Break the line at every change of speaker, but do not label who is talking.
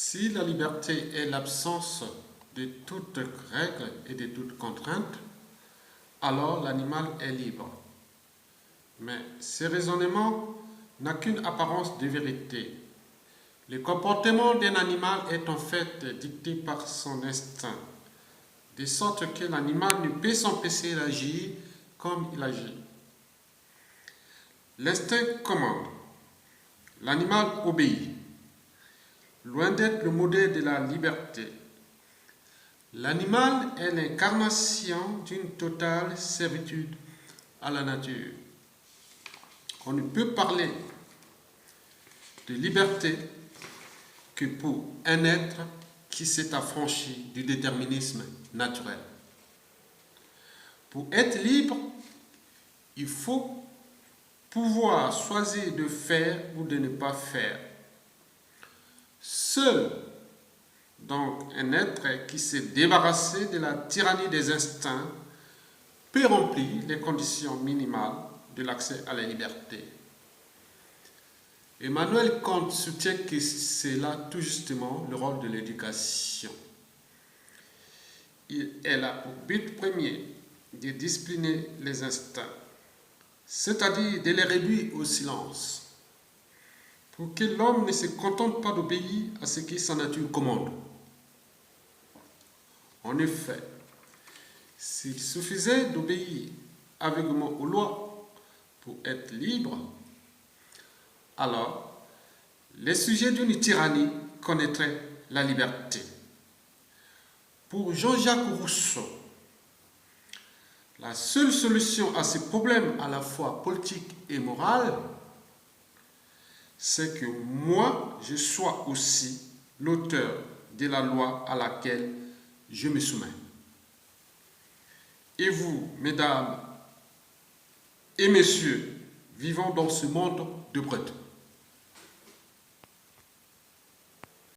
Si la liberté est l'absence de toute règle et de toute contrainte, alors l'animal est libre. Mais ce raisonnement n'a qu'une apparence de vérité. Le comportement d'un animal est en fait dicté par son instinct, de sorte que l'animal ne peut s'empêcher d'agir comme il agit. L'instinct commande, l'animal obéit. Loin d'être le modèle de la liberté, l'animal est l'incarnation d'une totale servitude à la nature. On ne peut parler de liberté que pour un être qui s'est affranchi du déterminisme naturel. Pour être libre, il faut pouvoir choisir de faire ou de ne pas faire. Seul, donc, un être qui s'est débarrassé de la tyrannie des instincts peut remplir les conditions minimales de l'accès à la liberté. Emmanuel Kant soutient que c'est là tout justement le rôle de l'éducation. Elle a pour but premier de discipliner les instincts, c'est-à-dire de les réduire au silence, pour que l'homme ne se contente pas d'obéir à ce que sa nature commande. En effet, s'il suffisait d'obéir aveuglément aux lois pour être libre, alors les sujets d'une tyrannie connaîtraient la liberté. Pour Jean-Jacques Rousseau, la seule solution à ce problème à la fois politique et moral, c'est que moi, je sois aussi l'auteur de la loi à laquelle je me soumets. Et vous, mesdames et messieurs, vivant dans ce monde de brutes.